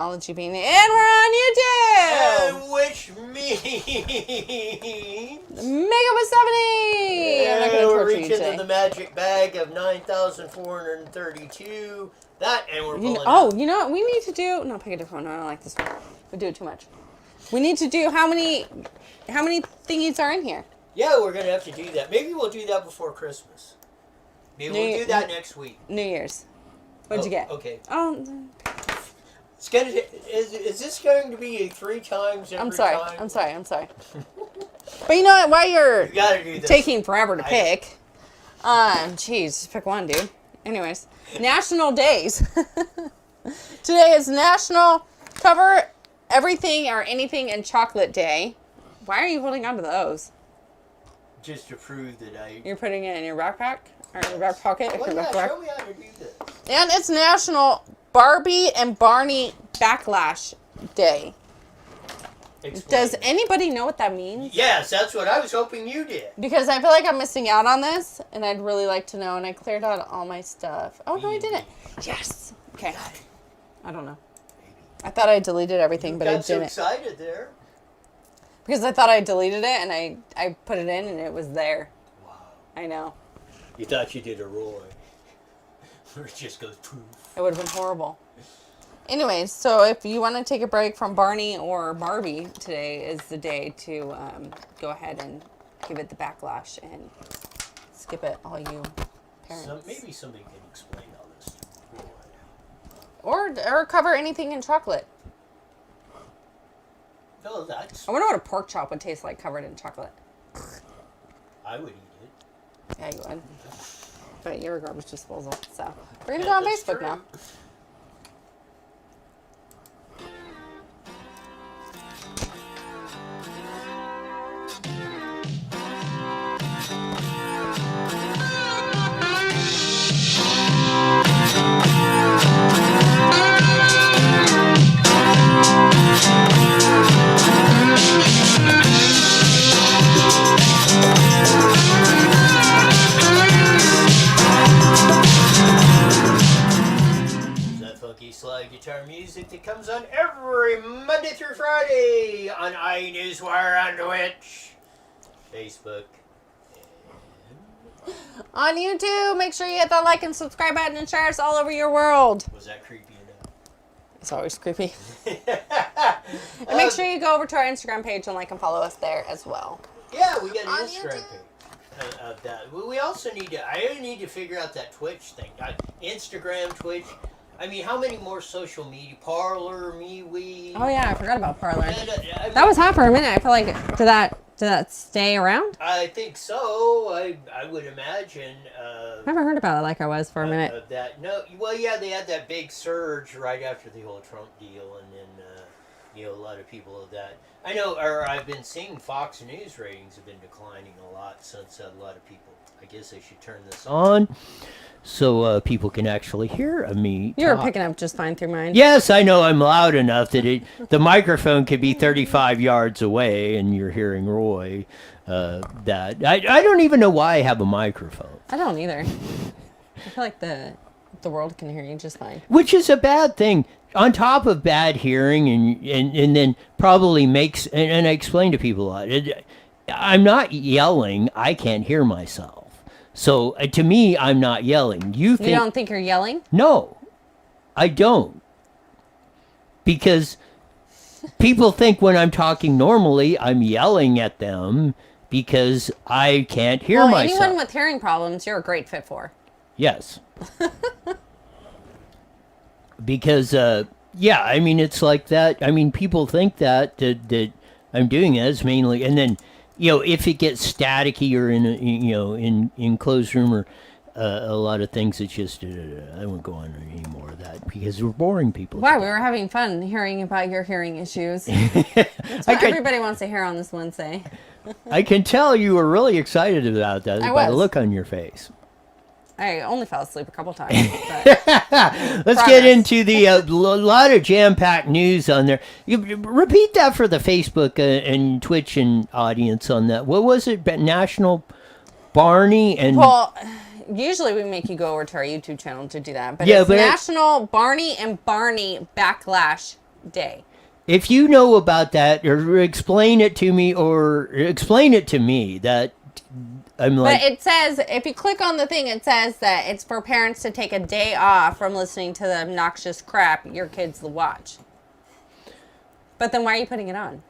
Technology being, and we're on YouTube. And which means Make up a 70. I'm not and gonna we're torture you reaching today. to the magic bag of 9,432. That and we're pulling You know what we need to do? No, pick a different one. I don't like this one. We do it too much. We need to do how many thingies are in here? Yeah, we're gonna have to do that. Maybe we'll do that before Christmas. Maybe we'll do that next week. New Year's. What'd you get? Okay. Oh, It's gonna. Is this going to be 3 times every time? I'm sorry. But you know what? While you're You gotta do this. taking forever to pick, jeez, just pick one, dude. Anyways, national days. Today is National Cover Everything or Anything in Chocolate Day. Why are you holding on to those? Just to prove that You're putting it in your backpack? Or in your back pocket? Well, Your yeah, backpack? show me how to do this. And it's National Barbie and Barney Backlash Day. Explain. Does anybody know what that means? Yes, that's what I was hoping you did. Because I feel like I'm missing out on this, and I'd really like to know, and I cleared out all my stuff. Oh, no, I didn't. Yes. Okay. I don't know. I thought I deleted everything, but I got so didn't. excited there. Because I thought I deleted it, and I put it in, and it was there. Wow. I know. You thought you did a Roy. Where it just goes poof. It would have been horrible. Anyways, so if you want to take a break from Barney or Barbie, today is the day to go ahead and give it the backlash and skip it, all you parents. Maybe somebody can explain all this. Or cover anything in chocolate. No, that's. I wonder what a pork chop would taste like covered in chocolate. I would eat it. Yeah, you would. But you're a garbage disposal, so we're gonna go on That's Facebook true. now. Slide guitar music that comes on every Monday through Friday on IE Newswire, on Twitch, Facebook, and... On YouTube, make sure you hit that like and subscribe button and share us all over your world. Was that creepy enough? It's always creepy. And make sure you go over to our Instagram page and like and follow us there as well. Yeah, we got an On Instagram YouTube. page of that. We also need to. I need to figure out that Twitch thing. Instagram, Twitch. I mean, how many more social media? Parlor, MeWe. Oh yeah, I forgot about Parlor. And, I mean, That was hot for a minute. I feel like did that stay around? I think so. I would imagine. I haven't heard about it like I was for a minute. That no, well, yeah, they had that big surge right after the whole Trump deal, and then a lot of people of that. I know, or I've been seeing Fox News ratings have been declining a lot since a lot of people. I guess I should turn this on so people can actually hear me. You were talk. picking up just fine through mine. Yes, I know I'm loud enough that the microphone could be 35 yards away, and you're hearing Roy. That I don't even know why I have a microphone. I don't either. I feel like the world can hear you just fine. Which is a bad thing. On top of bad hearing, and then probably makes, and I explain to people a lot, I'm not yelling, I can't hear myself. So to me, I'm not yelling. You don't think you're yelling? No, I don't. Because people think when I'm talking normally, I'm yelling at them because I can't hear myself. Anyone with hearing problems, you're a great fit for. Yes. Because, yeah, I mean, it's like that. I mean, people think that I'm doing that is mainly, and then, if it gets staticky or in in closed room or a lot of things, it's just, I won't go on any more of that because we're boring people. Wow, we were having fun hearing about your hearing issues. That's what everybody wants to hear on this Wednesday. I can tell you were really excited about that by the look on your face. I only fell asleep a couple times. But Let's get into the lot of jam-packed news on there. Repeat that for the Facebook and Twitch and audience on that. What was it? National Barney and... Well, usually we make you go over to our YouTube channel to do that. But Yeah, it's but National Barney and Barney Backlash day. If you know about that, or explain it to me, that I'm like... But it says, if you click on the thing, it says that it's for parents to take a day off from listening to the obnoxious crap your kids will watch. But then why are you putting it on?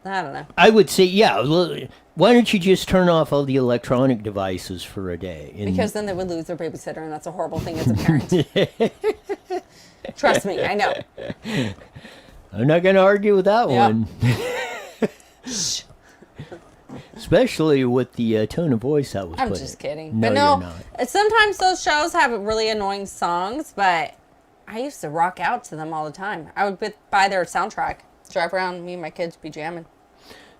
I don't know. I would say, yeah, why don't you just turn off all the electronic devices for a day? Because then they would lose their babysitter, and that's a horrible thing as a parent. Trust me, I know. I'm not going to argue with that one. Especially with the tone of voice I was I'm putting. just kidding. No, but no, you're not. Sometimes those shows have really annoying songs, but I used to rock out to them all the time. I would buy their soundtrack, drive around, me and my kids be jamming.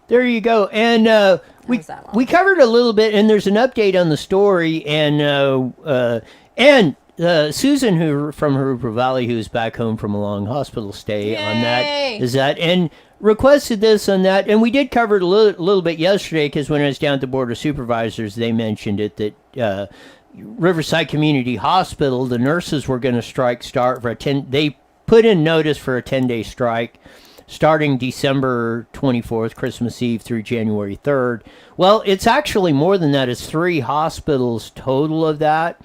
There you go. And we covered a little bit, and there's an update on the story, and Susan, who from Harupa Valley, who's back home from a long hospital stay, and requested this on that, and we did cover it a little bit yesterday, because when I was down at the Board of Supervisors, they mentioned it, that Riverside Community Hospital, the nurses were going to they put in notice for a 10-day strike, starting December 24th, Christmas Eve, through January 3rd. Well, it's actually more than that. It's 3 hospitals total of that.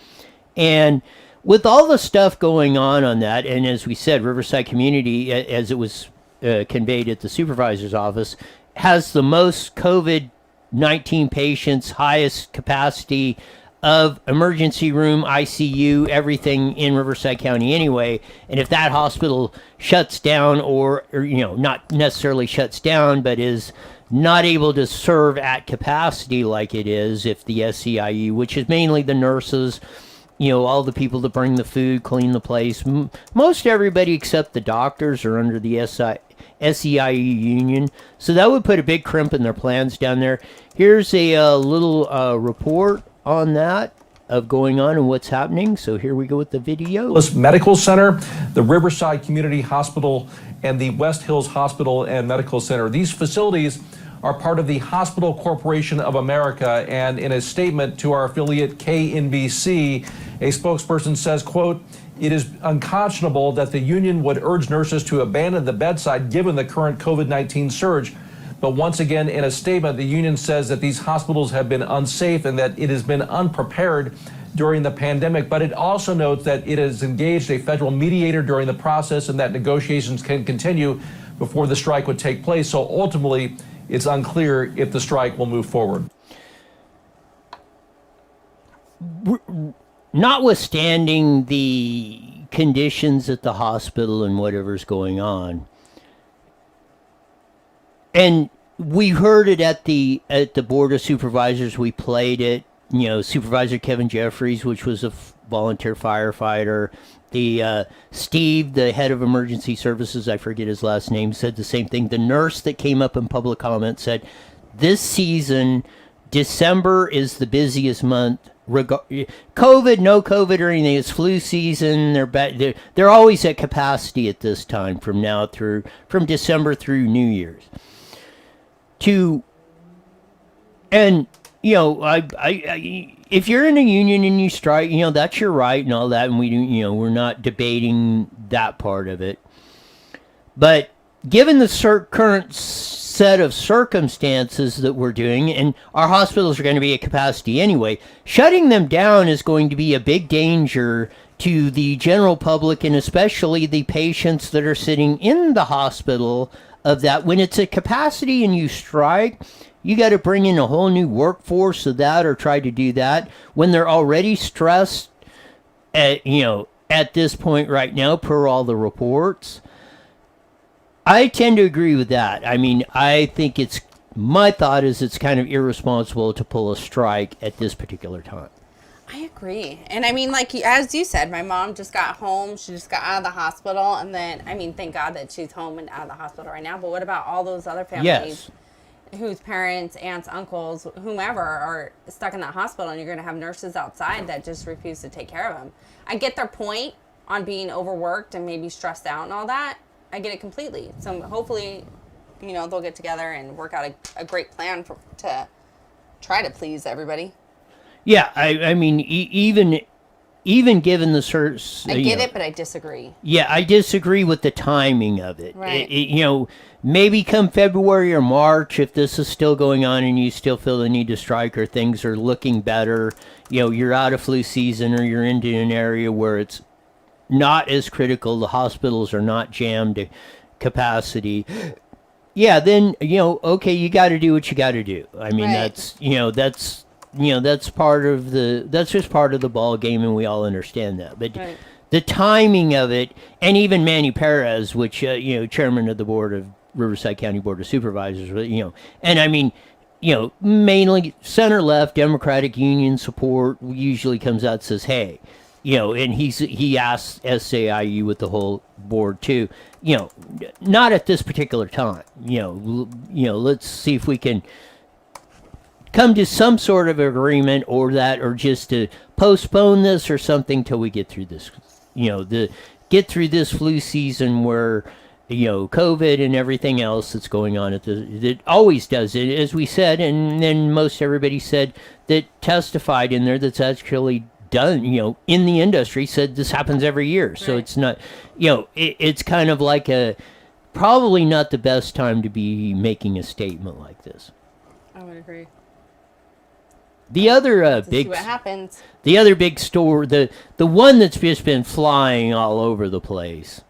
And with all the stuff going on that, and as we said, Riverside Community, as it was conveyed at the supervisor's office, has the most COVID-19 patients, highest capacity of emergency room, ICU, everything in Riverside County anyway. And if that hospital shuts down, or not necessarily shuts down, but is not able to serve at capacity like it is, if the SEIU, which is mainly the nurses, all the people that bring the food, clean the place, most everybody except the doctors are under the SEIU union. So that would put a big crimp in their plans down there. Here's a little report on that, of going on and what's happening. So here we go with the video. Medical Center, the Riverside Community Hospital, and the West Hills Hospital and Medical Center. These facilities are part of the Hospital Corporation of America, and in a statement to our affiliate KNBC, a spokesperson says, quote, "It is unconscionable that the union would urge nurses to abandon the bedside given the current COVID-19 surge. But once again, in a statement, the union says that these hospitals have been unsafe and that it has been unprepared during the pandemic. But it also notes that it has engaged a federal mediator during the process and that negotiations can continue before the strike would take place. So ultimately, it's unclear if the strike will move forward." Notwithstanding the conditions at the hospital and whatever's going on, and we heard it at the Board of Supervisors. We played it. Supervisor Kevin Jeffries, which was a volunteer firefighter. The Steve, the head of emergency services, I forget his last name, said the same thing. The nurse that came up in public comment said, this season, December is the busiest month. COVID, no COVID or anything. It's flu season. They're always at capacity at this time from December through New Year's. If you're in a union and you strike, that's your right and all that, and we're not debating that part of it. But given the current set of circumstances that we're doing, and our hospitals are going to be at capacity anyway, shutting them down is going to be a big danger to the general public, and especially the patients that are sitting in the hospital of that. When it's at capacity and you strike, you got to bring in a whole new workforce of that, or try to do that when they're already stressed at this point right now, per all the reports. I tend to agree with that. I mean, I think my thought is it's kind of irresponsible to pull a strike at this particular time. I agree. And I mean, like, as you said, my mom just got home. She just got out of the hospital. And then, I mean, thank God that she's home and out of the hospital right now. But what about all those other families whose parents, aunts, uncles, whomever are stuck in that hospital, and you're going to have nurses outside that just refuse to take care of them? I get their point on being overworked and maybe stressed out and all that. I get it completely. So hopefully, they'll get together and work out a great plan to try to please everybody. Yeah, I mean, even even given the certs, I get it, but I disagree. Yeah, I disagree with the timing of it. Right. Maybe come February or March, if this is still going on and you still feel the need to strike or things are looking better, you're out of flu season or you're into an area where it's not as critical, the hospitals are not jammed to capacity. Yeah, then, okay, you got to do what you got to do. I mean, Right. that's part of that's just part of the ball game, and we all understand that. But Right. the timing of it, and even Manny Perez, which chairman of the board of Riverside County Board of Supervisors, and I mean, mainly center left Democratic Union support usually comes out and says, hey, and he asked SAIU with the whole board too, not at this particular time, let's see if we can come to some sort of agreement or just to postpone this or something till we get through this, get through this flu season where, COVID and everything else that's going on that always does it, as we said, and then most everybody said that testified in there that's actually done, in the industry said this happens every year. So Right. it's not, it's kind of like probably not the best time to be making a statement like this. I would agree. The other Let's see big, what happens. the other big story, the one that's just been flying all over the place.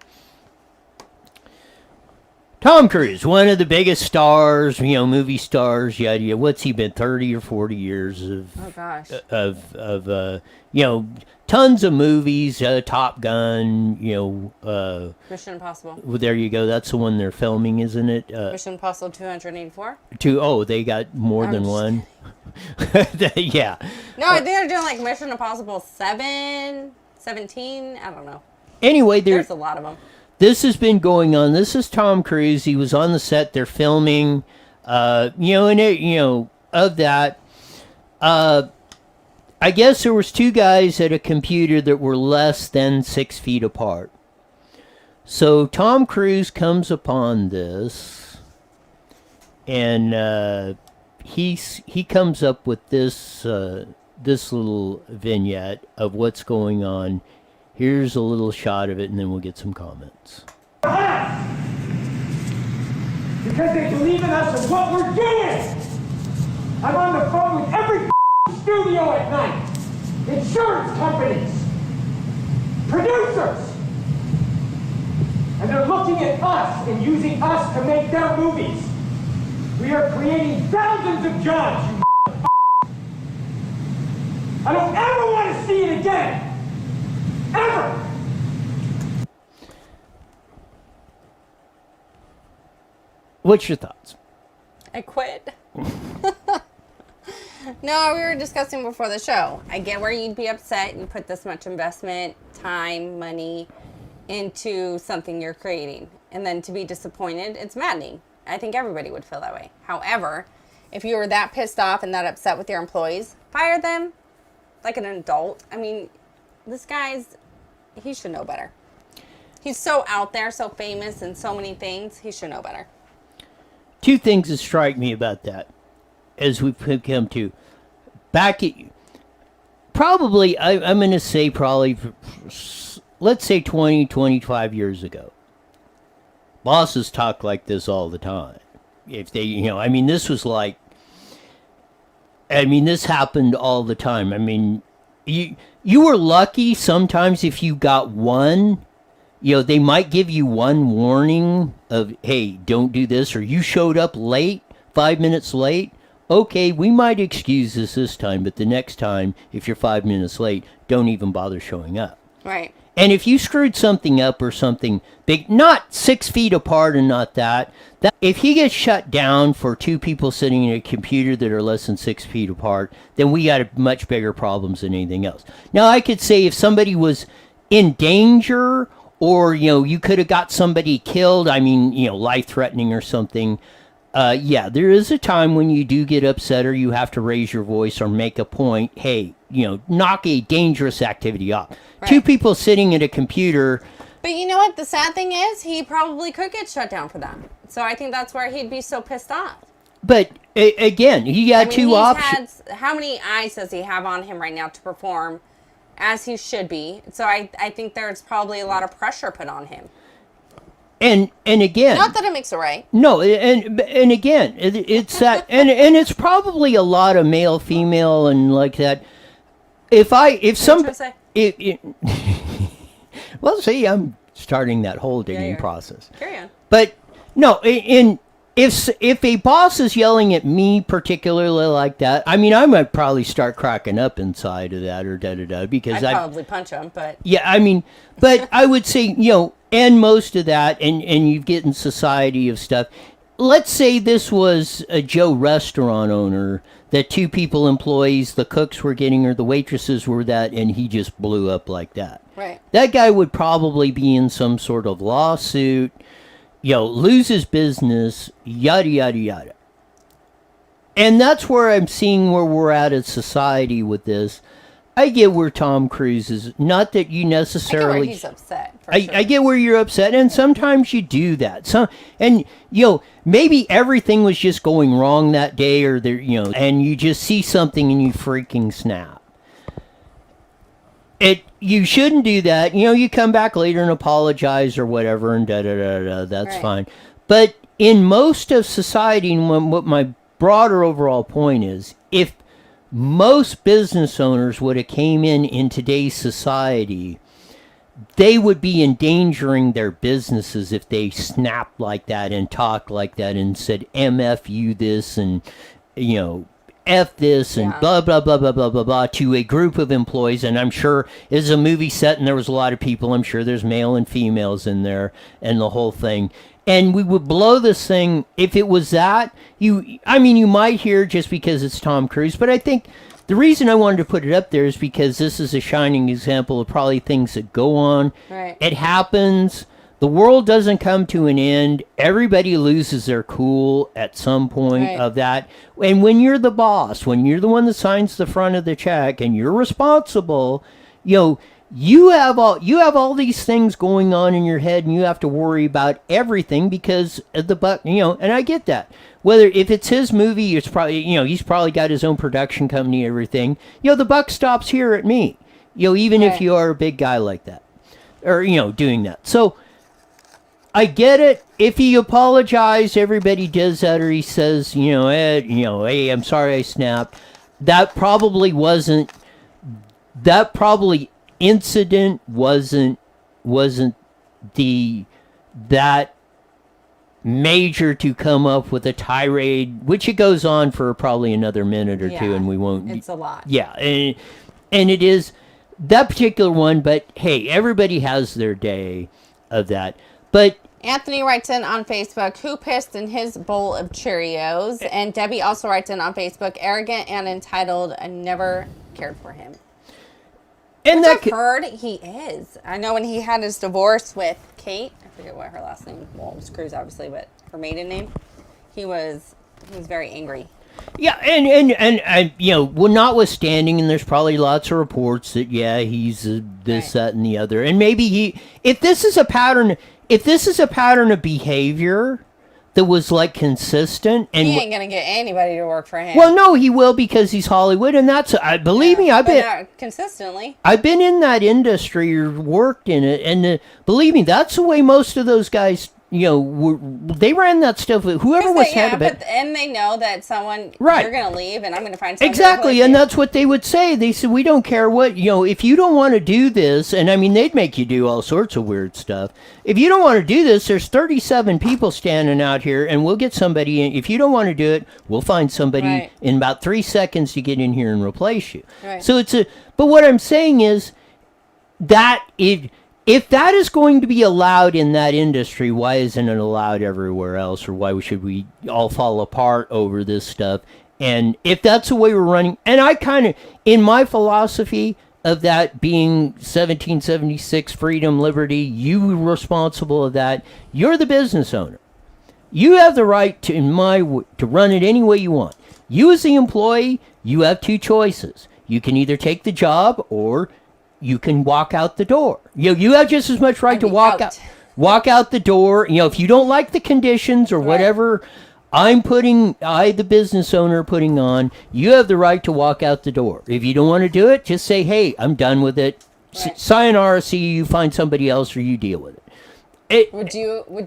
Tom Cruise, one of the biggest stars, movie stars, yada. What's he been, 30 or 40 years Oh gosh. of tons of movies, Top Gun, Mission Impossible. well, there you go. That's the one they're filming, isn't it? Mission Impossible 284. They got more than just one. Yeah. No, I think they're doing like Mission Impossible 7, 17. I don't know. Anyway, There's a lot of them. this has been going on. This is Tom Cruise. He was on the set. They're filming, of that. I guess there was two guys at a computer that were less than 6 feet apart. So Tom Cruise comes upon this, and he comes up with this little vignette of what's going on. Here's a little shot of it, and then we'll get some comments. Because they believe in us and what we're doing. I'm on the phone with every studio at night. Insurance companies. Producers. And they're looking at us and using us to make their movies. We are creating thousands of jobs, you I don't ever want to see it again. Ever. What's your thoughts? I quit. No, we were discussing before the show. I get where you'd be upset. You put this much investment, time, money into something you're creating. And then to be disappointed, it's maddening. I think everybody would feel that way. However, if you were that pissed off and that upset with your employees, fire them like an adult. I mean, this guy's, he should know better. He's so out there, so famous and so many things. He should know better. Two things that strike me about that as we come to back at probably, I'm going to say probably, let's say 20, 25 years ago. Bosses talk like this all the time. If they, this was like, this happened all the time. I mean, you were lucky sometimes if you got one. They might give you one warning of, hey, don't do this, or you showed up late, 5 minutes late. Okay, we might excuse this time, but the next time, if you're 5 minutes late, don't even bother showing up. Right. And if you screwed something up or something big, not 6 feet apart and not that if he gets shut down for two people sitting in a computer that are less than 6 feet apart, then we got much bigger problems than anything else. Now, I could say if somebody was in danger, or, you could have got somebody killed, life-threatening or something. There is a time when you do get upset or you have to raise your voice or make a point. Hey, knock a dangerous activity off. Right. Two people sitting at a computer. But you know what? The sad thing is, he probably could get shut down for that. So I think that's where he'd be so pissed off. But, again, he got two options. How many eyes does he have on him right now to perform as he should be. So I think there's probably a lot of pressure put on him. And again, Not that it makes it right. no, and again, it's that, and it's probably a lot of male, female, and like that. If some, What are you trying to say? well, see, I'm starting that whole digging you're- process. Carry on. But no, if a boss is yelling at me particularly like that, I mean, I might probably start cracking up inside of that or because I'd probably punch him, but yeah, I mean, but I would say, and most of that, and you get in society of stuff. Let's say this was a Joe restaurant owner that 2 people employees, the cooks were getting or the waitresses were that, and he just blew up like that. right. That guy would probably be in some sort of lawsuit, lose his business, yada, yada, yada. And that's where I'm seeing where we're at as society with this. I get where Tom Cruise is. Not that you I get necessarily... where he's upset. For sure. I get where you're upset, and sometimes you do that. Maybe everything was just going wrong that day, or there, and you just see something and you freaking snap. You shouldn't do that. You come back later and apologize or whatever, and that's Right. fine. But in most of society, and what my broader overall point is, if most business owners would have came in today's society, they would be endangering their businesses if they snapped like that and talked like that and said MF you this and F this and Yeah. blah blah blah blah blah blah blah to a group of employees. And I'm sure it's a movie set and there was a lot of people. I'm sure there's male and females in there and the whole thing. And we would blow this thing if it was that. You might hear just because it's Tom Cruise, but I think the reason I wanted to put it up there is because this is a shining example of probably things that go on. Right. It happens. The world doesn't come to an end. Everybody loses their cool at some point Right. of that. And when you're the boss, when you're the one that signs the front of the check and you're responsible, you have all these things going on in your head, and you have to worry about everything because of the buck. And I get that. Whether if it's his movie, it's probably he's probably got his own production company, everything. The buck stops here at me. Even if Right. you are a big guy like that, or doing that. So I get it. If he apologized, everybody does that, or he says, Ed, hey, I'm sorry I snapped. That probably wasn't. That probably. Incident wasn't that major to come up with a tirade, which it goes on for probably another minute or two, Yeah, and we won't. It's a lot. Yeah, and it is that particular one. But hey, everybody has their day of that. But Anthony writes in on Facebook, who pissed in his bowl of Cheerios? And Debbie also writes in on Facebook, arrogant and entitled, and never cared for him. and Which that I've heard he is. I know when he had his divorce with Kate, I forget what her last name, well, it was Cruz obviously, but her maiden name, he was very angry. Yeah, and well, notwithstanding, and there's probably lots of reports that he's this, Right. that, and the other, and maybe if this is a pattern of behavior that was like consistent, and He ain't gonna get anybody to work for him. well, no, he will because he's Hollywood, and that's believe me, but not consistently. I've been in that industry or worked in it, and believe me, that's the way most of those guys, they ran that stuff. Whoever was head of it, And they know that Right. you're gonna leave, and I'm gonna find someone to exactly, replace and you. that's what they would say. They said, "We don't care what if you don't want to do this." And I mean, they'd make you do all sorts of weird stuff. If you don't want to do this, there's 37 people standing out here, and we'll get somebody in. If you don't want to do it, we'll find somebody Right. in about 3 seconds to get in here and replace you. Right. So but what I'm saying is that if that is going to be allowed in that industry, why isn't it allowed everywhere else? Or why should we all fall apart over this stuff? And if that's the way we're running, and I kind of, in my philosophy of that being 1776 freedom, liberty, you responsible of that, you're the business owner. You have the right to run it any way you want. You as the employee, you have 2 choices. You can either take the job or you can walk out the door. You have just as much right And to be walk out. out the door. If you don't like the conditions or whatever, the business owner, putting on, you have the right to walk out the door. If you don't want to do it, just say, hey, I'm done with it. Right. Sayonara, see you, find somebody else, or you deal with it. Would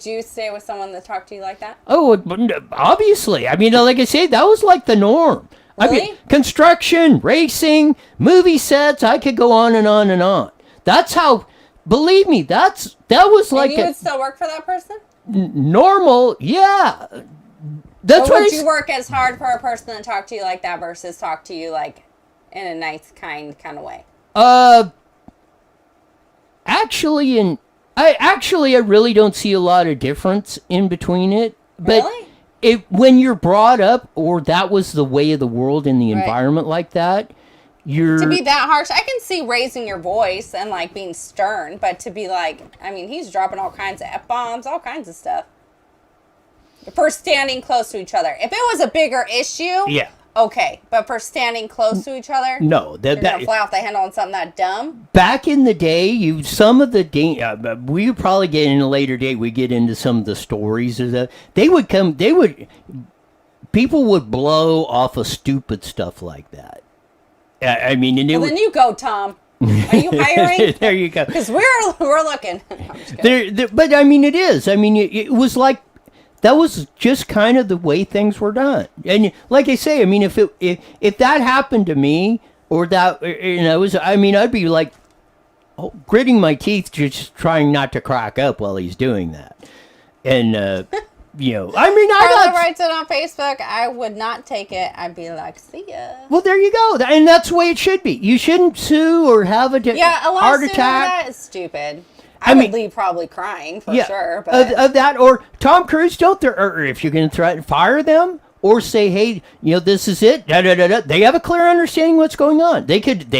you stay with someone that talked to you like that? Oh, obviously. I mean, like I said, that was like the norm. Really? I mean, construction, racing, movie sets, I could go on and on and on. That's how, believe me, that was like And you would still work for that person? normal, yeah. That's Or what would you work as hard for a person that talked to you like that versus talk to you like in a nice, kind of way? Actually, I really don't see a lot of difference in between it. But Really? when you're brought up, or that was the way of the world in the Right. environment like that, you're To be that harsh, I can see raising your voice and like being stern, but to be like, I mean, he's dropping all kinds of F-bombs, all kinds of stuff. For standing close to each other. If it was a bigger issue, yeah. okay. But for standing close to each other, No, you're gonna fly off the handle on something that dumb. back in the day, we would probably get in a later date. We get into some of the stories of that. People would blow off of stupid stuff like that. I mean, and it Well, would, then you go, Tom. Are you hiring? there you go. Because we're looking. No, I'm just kidding. But I mean, it is. I mean, it was like that was just kind of the way things were done. And like I say, I mean, if that happened to me, or that, I'd be like gritting my teeth, just trying not to crack up while he's doing that. And Carla writes it on Facebook. I would not take it. I'd be like, see ya. Well, there you go. And that's the way it should be. You shouldn't sue or have a Yeah, a heart lawsuit attack. that is stupid. I would leave probably crying for sure. But Of that, or Tom Cruise, or if you're going to threaten, fire them, or say, hey, this is it. Da, da, da, da. They have a clear understanding what's going on. They could,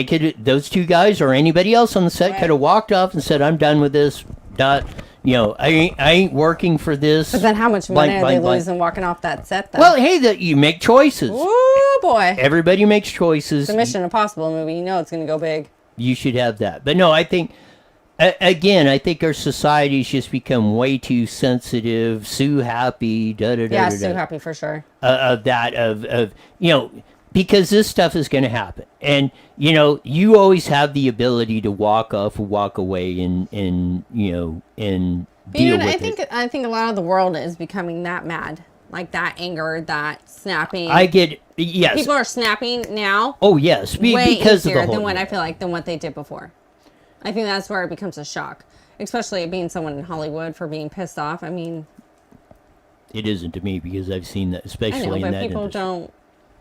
those two guys or anybody else on the set could have walked off and said, I'm done with this. I ain't working for this. But then how much money are they losing walking off that set, though? Well, hey, you make choices. Ooh, boy. Everybody makes choices. It's a Mission Impossible movie. You know it's going to go big. You should have that. But no, I think, again, I think our society's just become way too sensitive, Sue happy, Yeah, Sue happy for sure. Because this stuff is going to happen. And, you always have the ability to walk away and deal with it. I think a lot of the world is becoming that mad. Like that anger, that snapping. Yes. People are snapping now. Oh, yes. Way because of the easier whole... than what they did before. I think that's where it becomes a shock. Especially being someone in Hollywood for being pissed off. I mean... It isn't to me because I've seen that, especially in that people industry.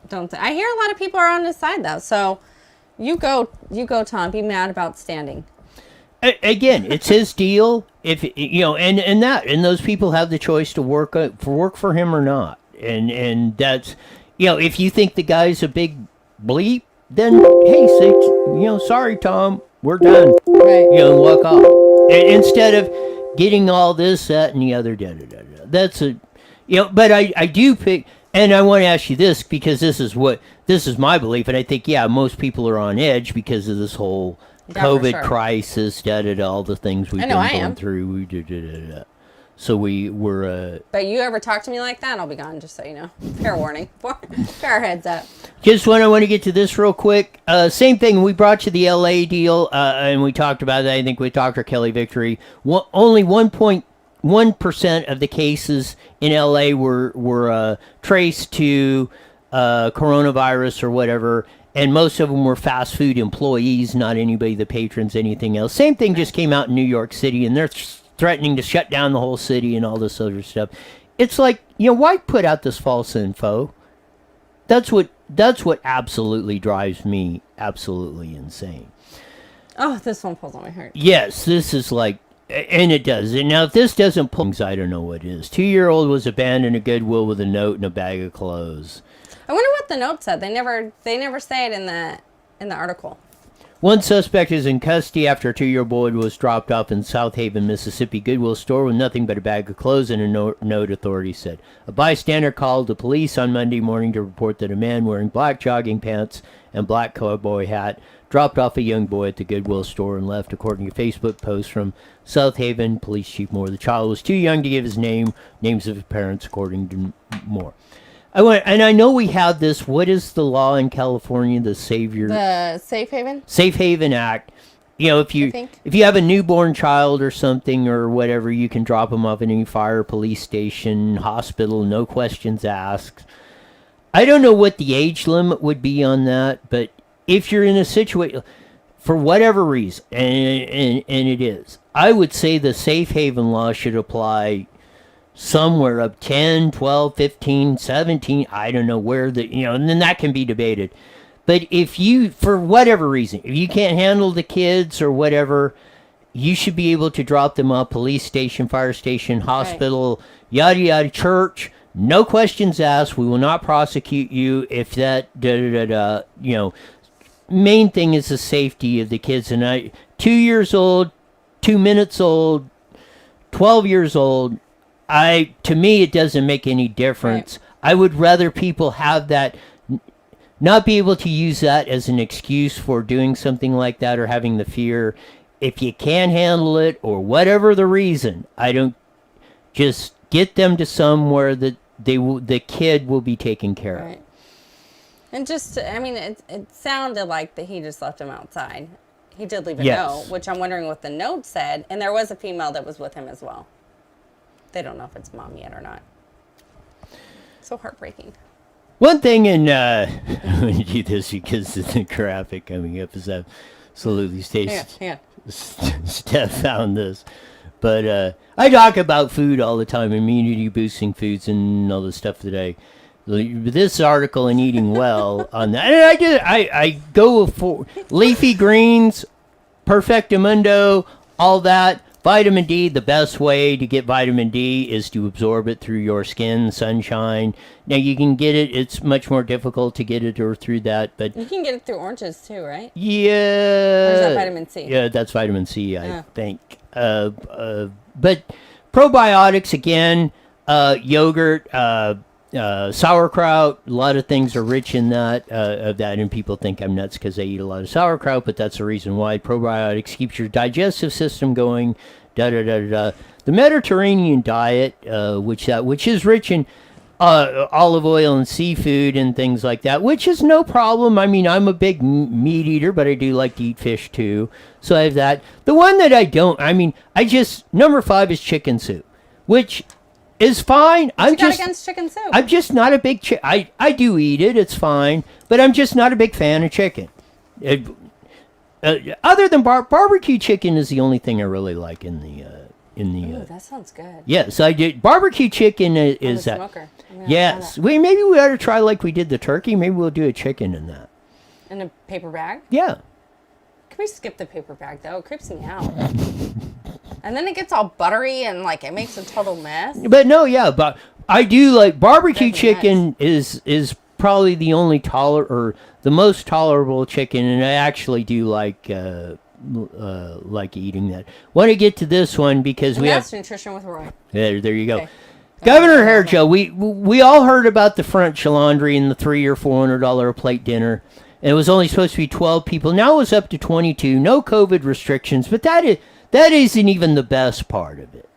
don't. I hear a lot of people are on his side though. So you go, Tom. Be mad about standing. Again, it's his deal. If and those people have the choice to work for him or not. And that's if you think the guy's a big bleep, then hey, say sorry, Tom, we're done. Right. And walk off. Instead of getting all this, that, and the other. That's but I do pick. And I want to ask you this because this is my belief, and I think most people are on edge because of this whole COVID crisis, all the things we've been going through. So we're. But you ever talk to me like that, I'll be gone. Just so you know, fair warning. Fair heads up. Just I want to get to this real quick. Same thing. We brought you the LA deal, and we talked about that. I think with Dr. Kelly Victory, only 1% of the cases in LA were traced to coronavirus or whatever, and most of them were fast food employees, not anybody, the patrons, anything else. Same thing just came out in New York City, and they're threatening to shut down the whole city and all this other stuff. It's like, why put out this false info? That's what absolutely drives me absolutely insane. Oh, this one pulls on my heart. Yes, this is like, and it does. And now, if this doesn't pull, I don't know what is. 2-year-old was abandoned at Goodwill with a note and a bag of clothes. I wonder what the note said. They never say it in the article. One suspect is in custody after a 2-year-old boy was dropped off in South Haven, Mississippi Goodwill store with nothing but a bag of clothes and a note, authorities said. A bystander called the police on Monday morning to report that a man wearing black jogging pants and black cowboy hat dropped off a young boy at the Goodwill store and left, according to a Facebook post from South Haven Police Chief Moore. The child was too young to give his names of his parents, according to Moore. I know we have this. What is the law in California? The Safe Haven Act. You know, if you have a newborn child or something or whatever, you can drop them off at any fire, police station, hospital, no questions asked. I don't know what the age limit would be on that, but if you're in a situation, for whatever reason, and it is, I would say the safe haven law should apply somewhere up 10, 12, 15, 17, I don't know where and then that can be debated. But if you, for whatever reason, if you can't handle the kids or whatever, you should be able to drop them off, police station, fire station, hospital, yada, yada, church, no questions asked. We will not prosecute you if that, main thing is the safety of the kids. And 2 years old, 2 minutes old, 12 years old, to me, it doesn't make any difference. Right. I would rather people have that, not be able to use that as an excuse for doing something like that or having the fear. If you can't handle it or whatever the reason, I don't, just get them to somewhere that the kid will be taken care of. And just, it sounded like that he just left him outside. He did leave a note, which I'm wondering what the note said. And there was a female that was with him as well. They don't know if it's mom yet or not. So heartbreaking. One thing, and I'm going to do this because of the graphic coming up, is absolutely Steph found this. But I talk about food all the time, immunity boosting foods and all the stuff today. This article in Eating Well on that, and I go for leafy greens, Perfectamundo, all that. Vitamin D, the best way to get vitamin D is to absorb it through your skin, sunshine. Now, you can get it. It's much more difficult to get it or through that, but... You can get it through oranges, too, right? Yeah. Or is that vitamin C? Yeah, that's vitamin C, I think. But probiotics, again, yogurt, sauerkraut, a lot of things are rich in that, and people think I'm nuts because they eat a lot of sauerkraut, but that's the reason why. Probiotics keeps your digestive system going, The Mediterranean diet, which is rich in olive oil and seafood and things like that, which is no problem. I mean, I'm a big meat eater, but I do like to eat fish too, so I have that. The one that I don't, number 5 is chicken soup, which is fine. What you got against chicken soup? I'm just not a big I do eat it. It's fine, but I'm just not a big fan of chicken. Other than barbecue chicken is the only thing I really like in the. Ooh, that sounds good. Yes, I did. Barbecue chicken is that. Smoker. Yes, maybe we ought to try like we did the turkey. Maybe we'll do a chicken in that. In a paper bag? Yeah. Can we skip the paper bag though? It creeps me out. And then it gets all buttery and it makes a total mess. But no, yeah, but I do like barbecue chicken is probably the only the most tolerable chicken, and I actually do like eating that. Want to get to this one because that's Nutrition with Roy. There you go. Okay. Governor Hairjo, we all heard about the French Laundry and the $300 or $400 a plate dinner. And it was only supposed to be 12 people. Now it's up to 22. No COVID restrictions, but that isn't even the best part of it.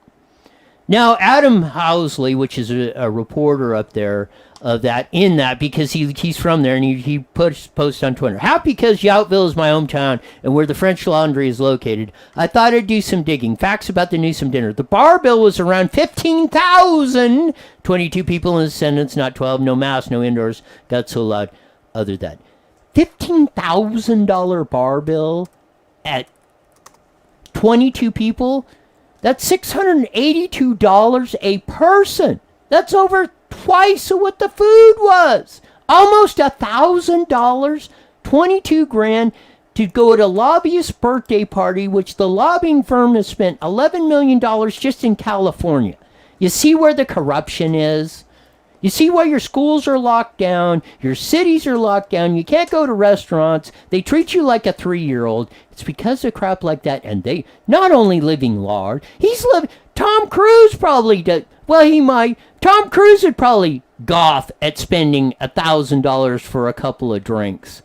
Now, Adam Housley, which is a reporter up there of that, because he's from there, and he posts on Twitter. Happy because Yountville is my hometown and where the French Laundry is located. I thought I'd do some digging. Facts about the Newsom dinner. The bar bill was around $15,000. 22 people in attendance, not 12. No mask, no indoors. Got so loud. Other than that. $15,000 bar bill at 22 people? That's $682 a person. That's over twice of what the food was. Almost $1,000, 22 grand to go at a lobbyist's birthday party, which the lobbying firm has spent $11 million just in California. You see where the corruption is? You see why your schools are locked down, your cities are locked down, you can't go to restaurants, they treat you like a 3-year-old. It's because of crap like that, and they not only living large, Tom Cruise probably did, he might. Tom Cruise would probably scoff at spending $1,000 for a couple of drinks.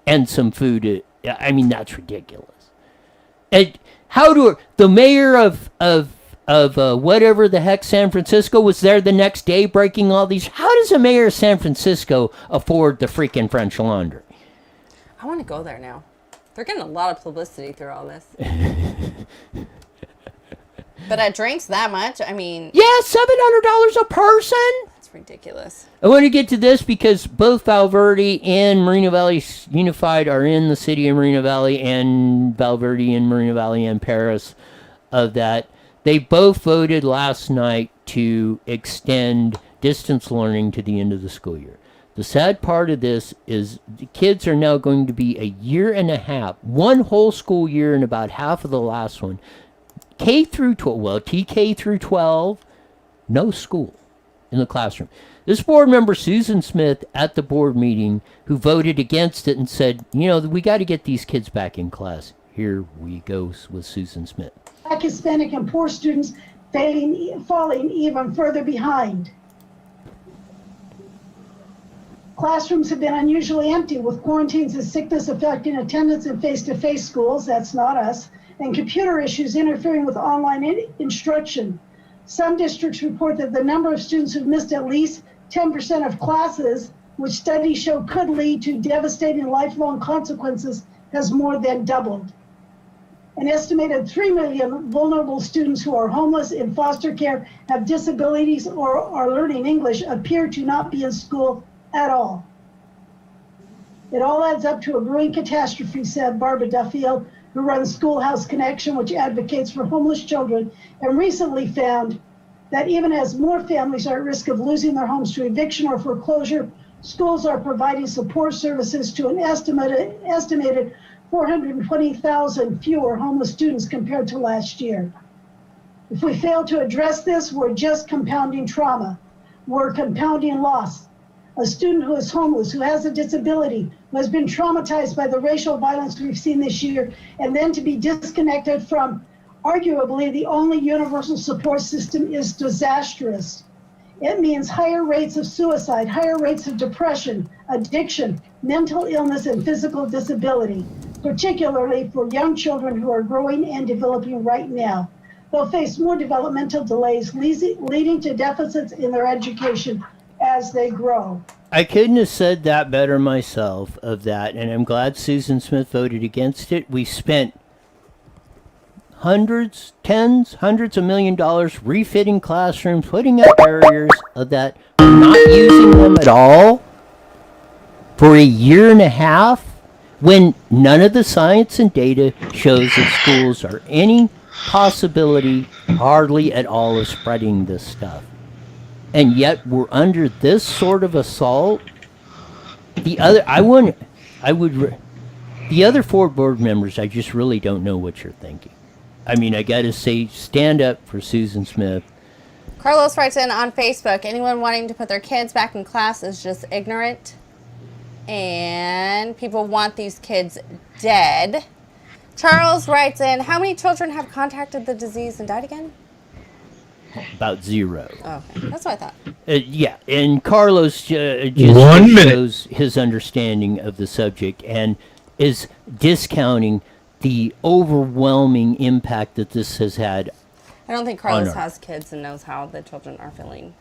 and some food. I mean, that's ridiculous. And the mayor of whatever the heck, San Francisco, was there the next day breaking all these. How does a mayor of San Francisco afford the freaking French Laundry? I want to go there now. They're getting a lot of publicity through all this. But at drinks that much, I mean... Yeah, $700 a person? That's ridiculous. I want to get to this because both Valverde and Moreno Valley Unified are in the city of Moreno Valley, and Valverde and Moreno Valley and Paris of that. They both voted last night to extend distance learning to the end of the school year. The sad part of this is the kids are now going to be a year and a half, one whole school year and about half of the last one, K through 12, well, TK through 12, no school in the classroom. This board member, Susan Smith, at the board meeting, who voted against it and said, we got to get these kids back in class. Here we go with Susan Smith. Black, Hispanic, and poor students falling even further behind. Classrooms have been unusually empty, with quarantines and sickness affecting attendance in face-to-face schools, that's not us, and computer issues interfering with online instruction. Some districts report that the number of students who've missed at least 10% of classes, which studies show could lead to devastating lifelong consequences, has more than doubled. An estimated 3 million vulnerable students who are homeless, in foster care, have disabilities, or are learning English appear to not be in school at all. It all adds up to a brewing catastrophe, said Barbara Duffield, who runs Schoolhouse Connection, which advocates for homeless children, and recently found that even as more families are at risk of losing their homes to eviction or foreclosure, schools are providing support services to an estimated 420,000 fewer homeless students compared to last year. If we fail to address this, we're just compounding trauma. We're compounding loss. A student who is homeless, who has a disability, who has been traumatized by the racial violence we've seen this year, and then to be disconnected from arguably the only universal support system is disastrous. It means higher rates of suicide, higher rates of depression, addiction, mental illness, and physical disability, particularly for young children who are growing and developing right now. They'll face more developmental delays, leading to deficits in their education as they grow. I couldn't have said that better myself of that, and I'm glad Susan Smith voted against it. We spent hundreds of $1 million refitting classrooms, putting up barriers of that, not using them at all for a year and a half, when none of the science and data shows that schools are any possibility, hardly at all, of spreading this stuff. And yet we're under this sort of assault. The other four board members, I just really don't know what you're thinking. I mean, I gotta say, stand up for Susan Smith. Carlos writes in on Facebook, anyone wanting to put their kids back in class is just ignorant. And people want these kids dead. Charles writes in, how many children have contracted the disease and died again? About 0. Oh, okay. That's what I thought. Yeah, and Carlos just shows his understanding of the subject and is discounting the overwhelming impact that this has had. I don't think Carlos has kids and knows how the children are feeling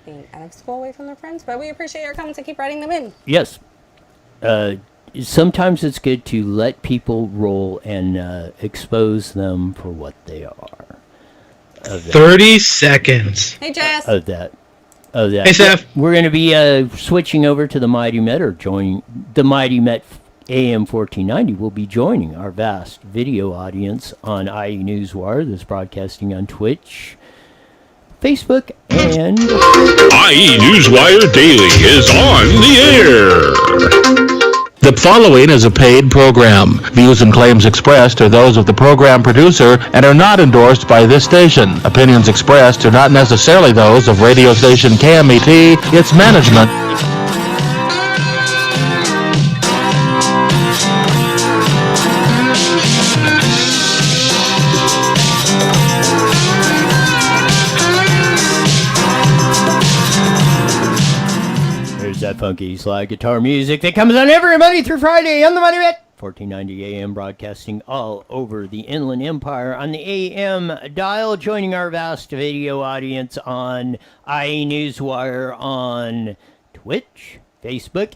being out of school away from their friends, but we appreciate your comments and keep writing them in. Yes. Sometimes it's good to let people roll and expose them for what they are. 30 seconds. Hey, Jess. Of that. Hey, Steph. We're going to be switching over to the Mighty Met, or joining the Mighty Met AM 1490. Will be joining our vast video audience on IE Newswire, that's broadcasting on Twitch, Facebook, and IE Newswire Daily is on the air. The following is a paid program. Views and claims expressed are those of the program producer and are not endorsed by this station. Opinions expressed are not necessarily those of radio station KMET, its management. that funky slide guitar music that comes on every Monday through Friday on the Money Bet. 1490 AM, broadcasting all over the Inland Empire on the AM dial, joining our vast video audience on IE Newswire on Twitch, Facebook,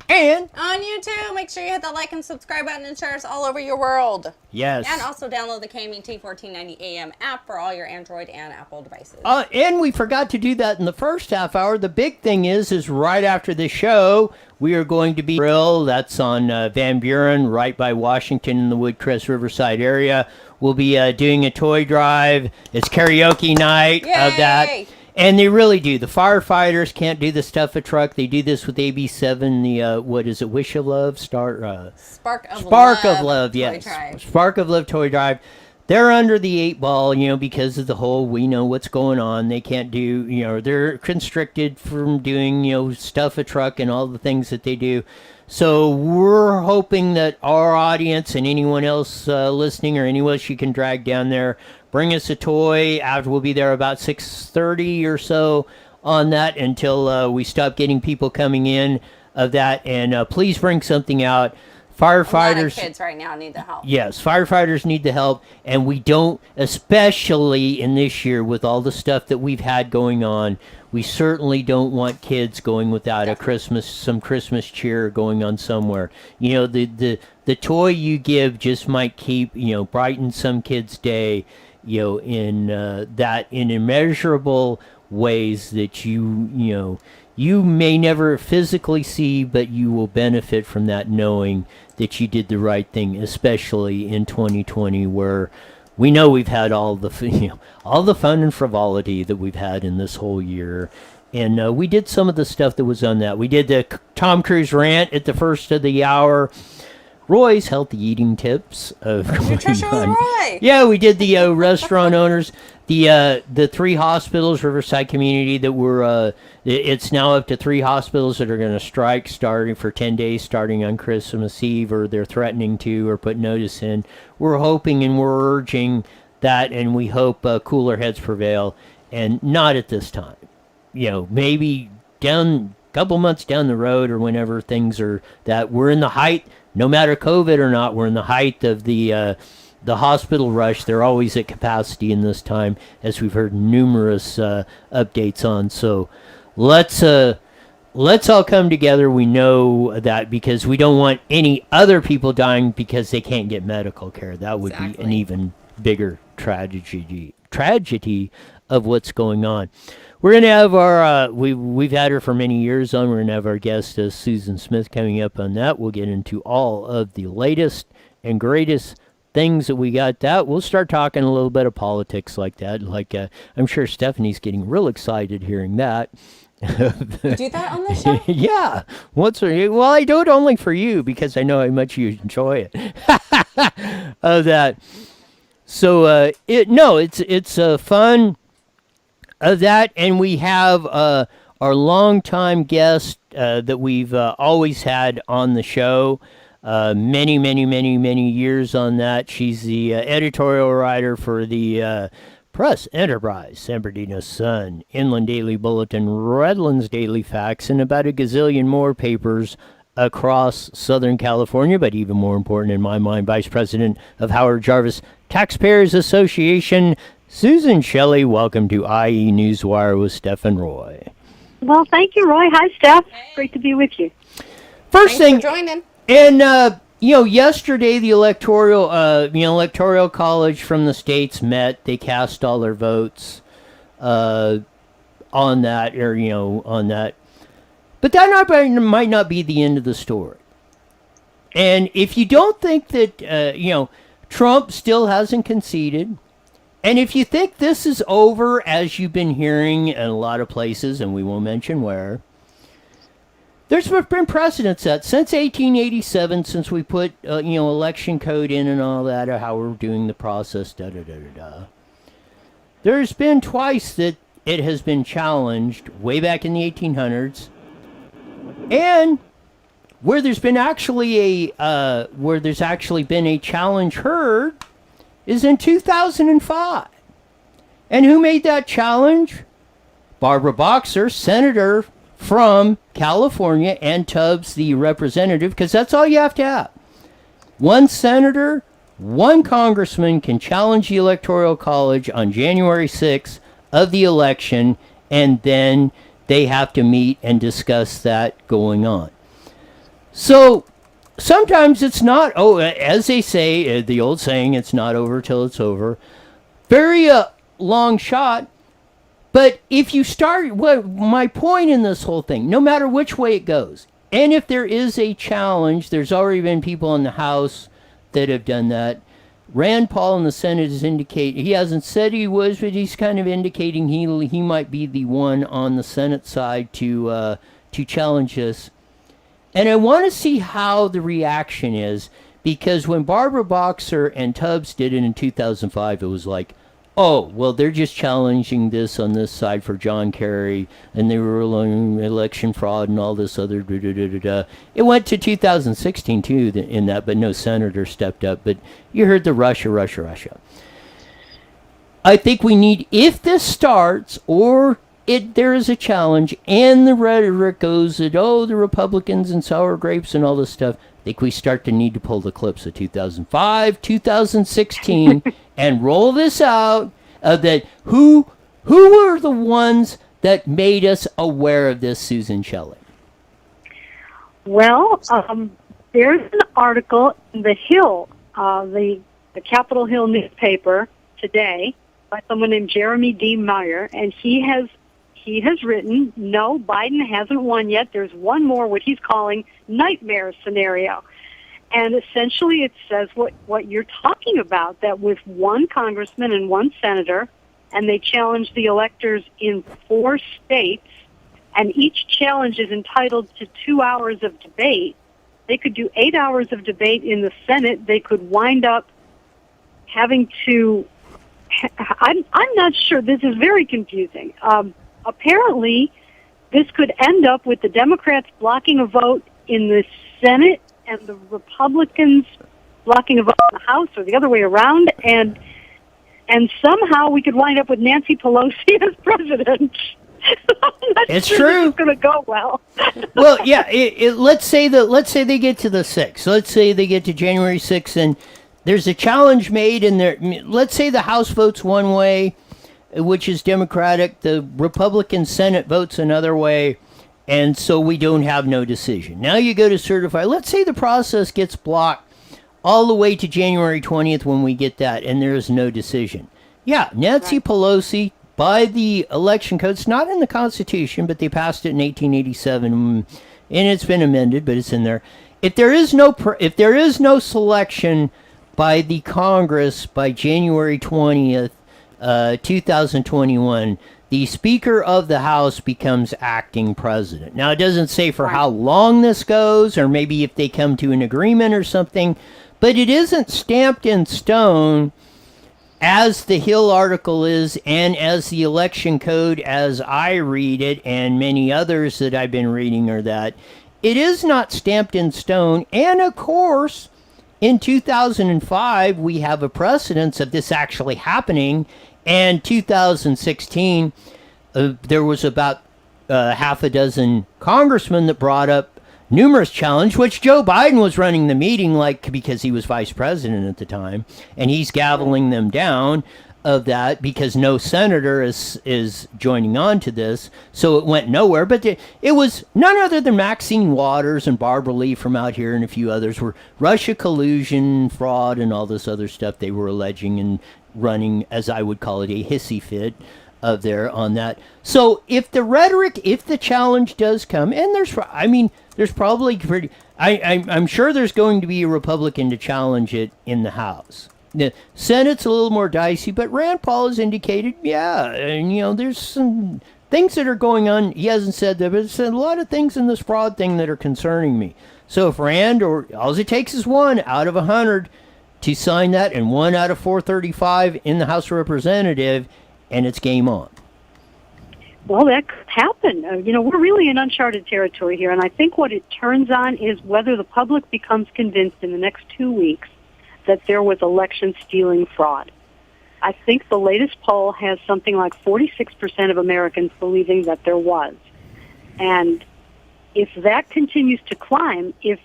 and on YouTube. Make sure you hit the like and subscribe button and share us all over your world. Yes. And also download the KMET 1490 AM app for all your Android and Apple devices. And we forgot to do that in the first half hour. The big thing is right after the show, we are going to be Grill. That's on Van Buren, right by Washington in the Woodcrest Riverside area. We'll be doing a toy drive. It's karaoke night of that. And they really do. The firefighters can't do the stuff a truck. They do this with AB7. The what is it? Wish of Love, Spark of Love. Yes, Drive. Spark of Love toy drive. They're under the 8 ball, because of the whole. We know what's going on. They can't do. They're constricted from doing stuff a truck and all the things that they do. So we're hoping that our audience and anyone else listening or anyone else you can drag down there, bring us a toy. After we'll be there about 6:30 or so on that until we stop getting people coming in of that. And please bring something out. Firefighters. A lot of kids right now need the help. Yes, firefighters need the help, and we don't, especially in this year with all the stuff that we've had going on. We certainly don't want kids going without some Christmas cheer going on somewhere. The toy you give just might keep brighten some kid's day. In immeasurable ways that you may never physically see, but you will benefit from that, knowing that you did the right thing, especially in 2020, where we know we've had all the fun and frivolity that we've had in this whole year. And we did some of the stuff that was on that. We did the Tom Cruise rant at the first of the hour. Roy's healthy eating tips of Nutrition with Roy. Yeah, we did the restaurant owners, the 3 hospitals, Riverside Community, that were it's now up to 3 hospitals that are going to strike starting for 10 days starting on Christmas Eve, or they're threatening to, or put notice in. We're hoping and we're urging that, and we hope cooler heads prevail, and not at this time. Maybe couple months down the road, or whenever things are that we're in the height. No matter COVID or not, we're in the height of the hospital rush. They're always at capacity in this time, as we've heard numerous updates on. So let's all come together. We know that, because we don't want any other people dying because they can't get medical care. That would be an even bigger tragedy of what's going on. We're going to have our, we've had her for many years on. We're going to have our guest, Susan Smith, coming up on that. We'll get into all of the latest and greatest things that we got. That we'll start talking a little bit of politics like that. I'm sure Stephanie's getting real excited hearing that. Do that on the show? Yeah. Well, I do it only for you, because I know how much you enjoy it. Of that. So, it's fun of that, and we have our longtime guest that we've always had on the show, many years on that. She's the editorial writer for the Press Enterprise, San Bernardino Sun, Inland Daily Bulletin, Redlands Daily Facts, and about a gazillion more papers across Southern California, but even more important in my mind, Vice President of Howard Jarvis Taxpayers Association, Susan Shelley. Welcome to IE Newswire with Steph and Roy. Well, thank you, Roy. Hi, Steph. Great to be with you. Thanks for joining. And yesterday the electoral college from the states met. They cast all their votes on that, on that. But that might not be the end of the story. And if you don't think that Trump still hasn't conceded, and if you think this is over, as you've been hearing in a lot of places, and we won't mention where, there's been precedents that since 1887, since we put election code in and all that, or how we're doing the process, there's been twice that it has been challenged, way back in the 1800s, and where there's been actually been a challenge heard is in 2005. And who made that challenge? Barbara Boxer, senator from California and Tubbs, the representative, because that's all you have to have. One senator, one congressman can challenge the Electoral College on January 6th of the election, and then they have to meet and discuss that going on. So sometimes it's not, as they say, the old saying, it's not over till it's over. Very long shot. But if you start, my point in this whole thing, no matter which way it goes, and if there is a challenge, there's already been people in the House that have done that. Rand Paul in the Senate has indicated, he hasn't said he was, but he's kind of indicating he might be the one on the Senate side to challenge this. And I want to see how the reaction is, because when Barbara Boxer and Tubbs did it in 2005, it was like, oh, well, they're just challenging this on this side for John Kerry, and they were election fraud and all this other da-da-da-da-da. It went to 2016, too, in that, but no senator stepped up. But you heard the Russia. I think we need, if this starts, or there is a challenge, and the rhetoric goes that, the Republicans and sour grapes and all this stuff, I think we start to need to pull the clips of 2005, 2016, and roll this out, that who were the ones that made us aware of this, Susan Shelley? Well, there's an article in The Hill, the Capitol Hill newspaper today, by someone named Jeremy D. Meyer, and he has written, no, Biden hasn't won yet. There's one more, what he's calling nightmare scenario. And essentially it says what you're talking about, that with one congressman and one senator, and they challenge the electors in 4 states, and each challenge is entitled to 2 hours of debate. They could do 8 hours of debate in the Senate. They could wind up having to, I'm not sure, this is very confusing. Apparently, this could end up with the Democrats blocking a vote in the Senate and the Republicans blocking a vote in the House, or the other way around, and somehow we could wind up with Nancy Pelosi as president. It's true. It's going to go well. Well, yeah. Let's say they get to the 6th. Let's say they get to January 6th, and there's a challenge made, and let's say the House votes one way, which is Democratic. The Republican Senate votes another way, and so we don't have no decision. Now you go to certify. Let's say the process gets blocked all the way to January 20th when we get that, and there is no decision. Yeah, Nancy Pelosi, by the election code, it's not in the Constitution, but they passed it in 1887, and it's been amended, but it's in there. If there is no selection by the Congress by January 20th, 2021, the Speaker of the House becomes acting president. Now, it doesn't say for how long this goes, or maybe if they come to an agreement or something, but it isn't stamped in stone, as the Hill article is, and as the election code as I read it, and many others that I've been reading are that. It is not stamped in stone, and of course, in 2005, we have a precedence of this actually happening, and 2016, there was about half a dozen congressmen that brought up numerous challenges, which Joe Biden was running the meeting because he was vice president at the time, and he's gaveling them down of that because no senator is joining on to this, so it went nowhere. But it was none other than Maxine Waters and Barbara Lee from out here and a few others were Russia collusion, fraud, and all this other stuff they were alleging and running, as I would call it, a hissy fit of there on that. So if the rhetoric, if the challenge does come, and there's probably pretty, I'm sure there's going to be a Republican to challenge it in the House. The Senate's a little more dicey, but Rand Paul has indicated, and there's some things that are going on. He hasn't said that, but there's a lot of things in this fraud thing that are concerning me. So if Rand, or all it takes is 1 out of 100 to sign that, and 1 out of 435 in the House of Representatives, and it's game on. Well, that could happen. We're really in uncharted territory here, and I think what it turns on is whether the public becomes convinced in the next 2 weeks that there was election-stealing fraud. I think the latest poll has something like 46% of Americans believing that there was. And if that continues to climb, if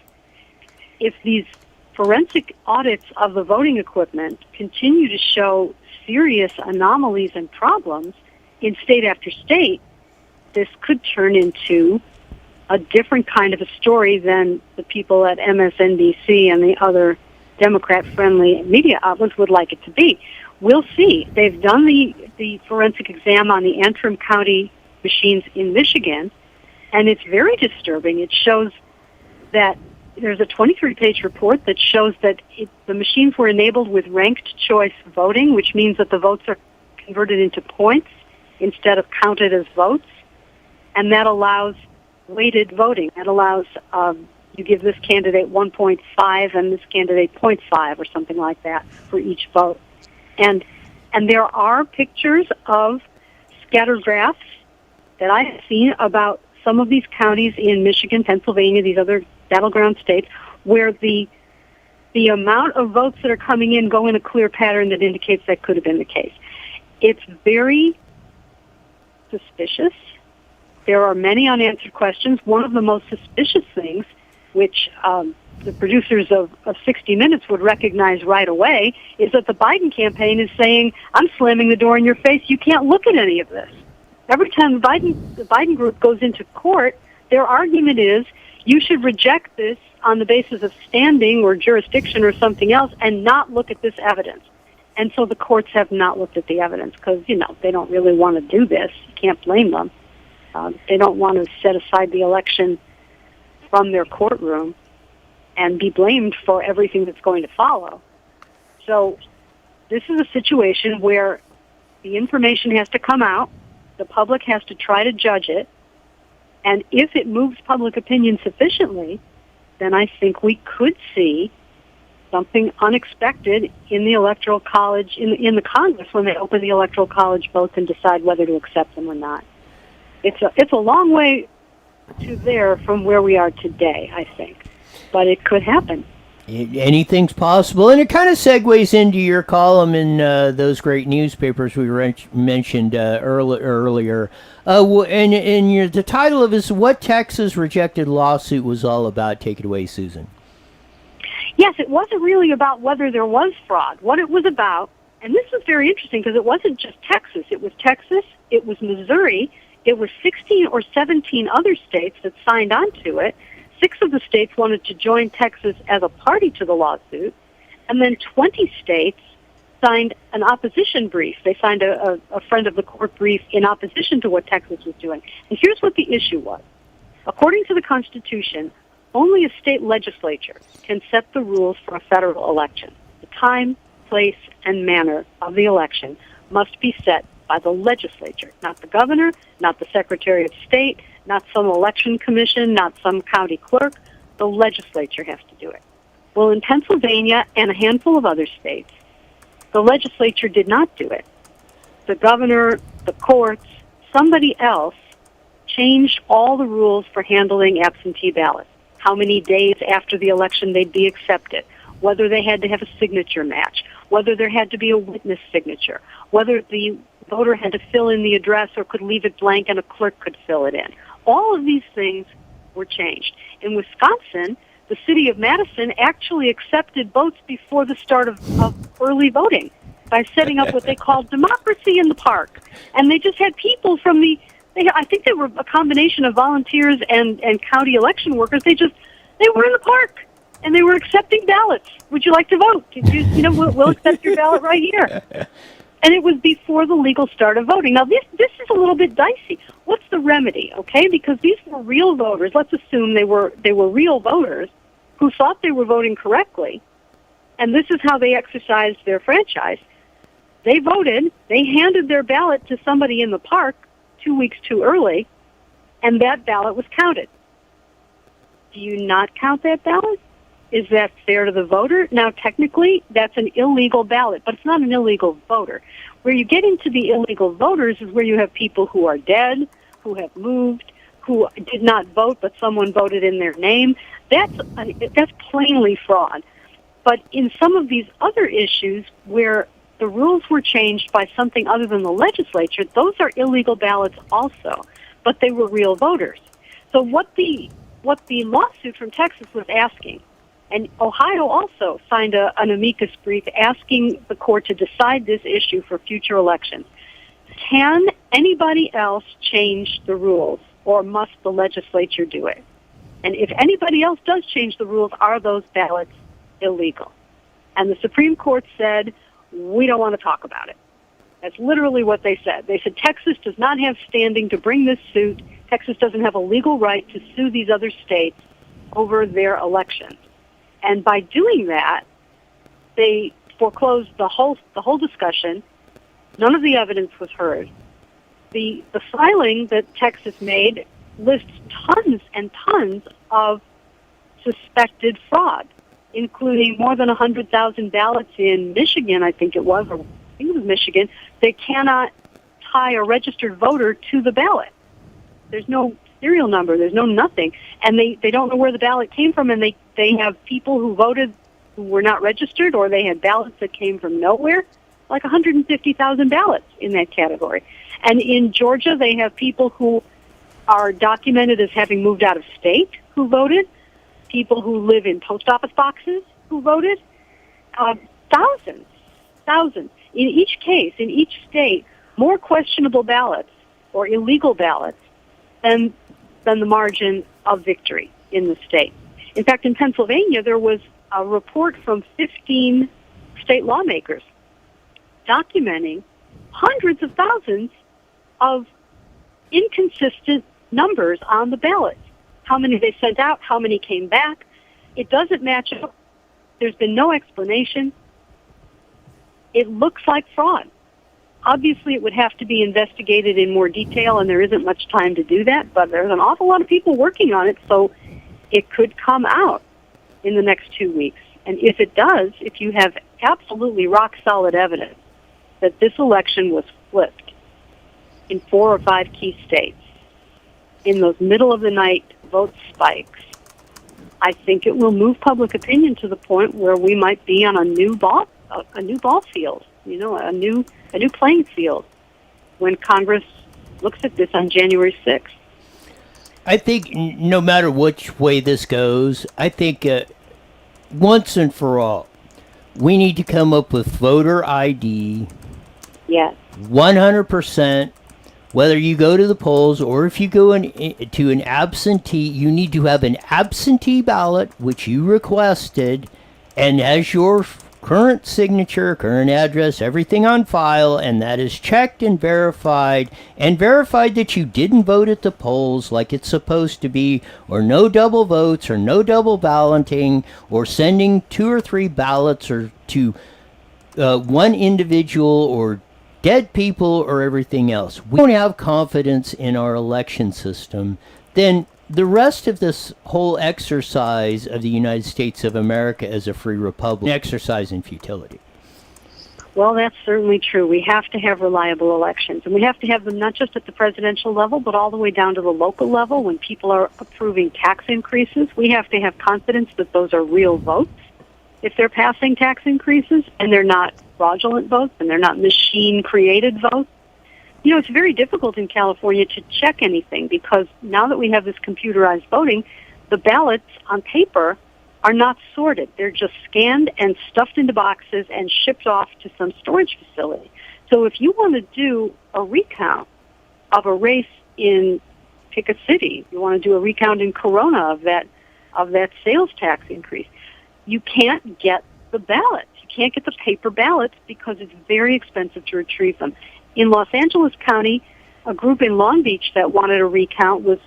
these forensic audits of the voting equipment continue to show serious anomalies and problems in state after state, this could turn into a different kind of a story than the people at MSNBC and the other Democrat-friendly media outlets would like it to be. We'll see. They've done the forensic exam on the Antrim County machines in Michigan, and it's very disturbing. It shows that there's a 23-page report that shows that the machines were enabled with ranked choice voting, which means that the votes are converted into points instead of counted as votes, and that allows weighted voting. That allows you give this candidate 1.5 and this candidate 0.5 or something like that for each vote. And there are pictures of scatter graphs that I have seen about some of these counties in Michigan, Pennsylvania, these other battleground states, where the amount of votes that are coming in go in a clear pattern that indicates that could have been the case. It's very suspicious. There are many unanswered questions. One of the most suspicious things, which the producers of 60 Minutes would recognize right away, is that the Biden campaign is saying, I'm slamming the door in your face, you can't look at any of this. Every time the Biden group goes into court, their argument is, you should reject this on the basis of standing or jurisdiction or something else and not look at this evidence. And so the courts have not looked at the evidence because, they don't really want to do this. You can't blame them. They don't want to set aside the election from their courtroom and be blamed for everything that's going to follow. So this is a situation where the information has to come out, the public has to try to judge it, and if it moves public opinion sufficiently, then I think we could see something unexpected in the Electoral College, in the Congress when they open the Electoral College votes and decide whether to accept them or not. It's a long way to there from where we are today, I think, but it could happen. Anything's possible, and it kind of segues into your column in those great newspapers we mentioned earlier. And the title of it is "What Texas Rejected Lawsuit Was All About." Take it away, Susan. Yes, it wasn't really about whether there was fraud. What it was about, and this was very interesting because it wasn't just Texas. It was Texas, it was Missouri, it was 16 or 17 other states that signed on to it. 6 of the states wanted to join Texas as a party to the lawsuit, and then 20 states signed an opposition brief. They signed a friend of the court brief in opposition to what Texas was doing. And here's what the issue was. According to the Constitution, only a state legislature can set the rules for a federal election. The time, place, and manner of the election must be set by the legislature, not the governor, not the Secretary of State, not some election commission, not some county clerk. The legislature has to do it. Well, in Pennsylvania and a handful of other states, the legislature did not do it. The governor, the courts, somebody else changed all the rules for handling absentee ballots. How many days after the election they'd be accepted, whether they had to have a signature match, whether there had to be a witness signature, whether the voter had to fill in the address or could leave it blank and a clerk could fill it in. All of these things were changed. In Wisconsin, the city of Madison actually accepted votes before the start of early voting by setting up what they called democracy in the park. And they just had people from I think they were a combination of volunteers and county election workers. They were in the park and they were accepting ballots. Would you like to vote? We'll accept your ballot right here. And it was before the legal start of voting. Now, this is a little bit dicey. What's the remedy, okay? Because these were real voters. Let's assume they were real voters who thought they were voting correctly, and this is how they exercised their franchise. They voted. They handed their ballot to somebody in the park 2 weeks too early, and that ballot was counted. Do you not count that ballot? Is that fair to the voter? Now, technically, that's an illegal ballot, but it's not an illegal voter. Where you get into the illegal voters is where you have people who are dead, who have moved, who did not vote, but someone voted in their name. That's plainly fraud. But in some of these other issues where the rules were changed by something other than the legislature, those are illegal ballots also, but they were real voters. So what the lawsuit from Texas was asking, and Ohio also signed an amicus brief asking the court to decide this issue for future elections. Can anybody else change the rules, or must the legislature do it? And if anybody else does change the rules, are those ballots illegal? And the Supreme Court said, we don't want to talk about it. That's literally what they said. They said Texas does not have standing to bring this suit. Texas doesn't have a legal right to sue these other states over their elections. And by doing that, they foreclosed the whole discussion. None of the evidence was heard. The filing that Texas made lists tons and tons of suspected fraud, including more than 100,000 ballots in Michigan, I think it was Michigan. They cannot tie a registered voter to the ballot. There's no serial number. There's no nothing. And they don't know where the ballot came from, and they have people who voted who were not registered, or they had ballots that came from nowhere, like 150,000 ballots in that category. And in Georgia, they have people who are documented as having moved out of state who voted, people who live in post office boxes who voted, thousands. In each case, in each state, more questionable ballots or illegal ballots than the margin of victory in the state. In fact, in Pennsylvania, there was a report from 15 state lawmakers documenting hundreds of thousands of inconsistent numbers on the ballots. How many they sent out, how many came back. It doesn't match up. There's been no explanation. It looks like fraud. Obviously, it would have to be investigated in more detail, and there isn't much time to do that, but there's an awful lot of people working on it, so it could come out in the next 2 weeks. And if it does, if you have absolutely rock-solid evidence that this election was flipped in 4 or 5 key states, in those middle-of-the-night vote spikes, I think it will move public opinion to the point where we might be on a new ball field, a new playing field when Congress looks at this on January 6th. I think no matter which way this goes, I think once and for all, we need to come up with voter ID. Yes. 100%. Whether you go to the polls or if you go to an absentee, you need to have an absentee ballot, which you requested, and has your current signature, current address, everything on file, and that is checked and verified that you didn't vote at the polls like it's supposed to be, or no double votes, or no double balloting, or sending 2 or 3 ballots or to one individual, or dead people, or everything else. We don't have confidence in our election system, then the rest of this whole exercise of the United States of America as a free republic, an exercise in futility. Well, that's certainly true. We have to have reliable elections, and we have to have them not just at the presidential level, but all the way down to the local level. When people are approving tax increases, we have to have confidence that those are real votes if they're passing tax increases, and they're not fraudulent votes, and they're not machine-created votes. It's very difficult in California to check anything because now that we have this computerized voting, the ballots on paper are not sorted. They're just scanned and stuffed into boxes and shipped off to some storage facility. So if you want to do a recount of a race in, pick a city, you want to do a recount in Corona of that sales tax increase, you can't get the ballots. You can't get the paper ballots because it's very expensive to retrieve them. In Los Angeles County, a group in Long Beach that wanted a recount was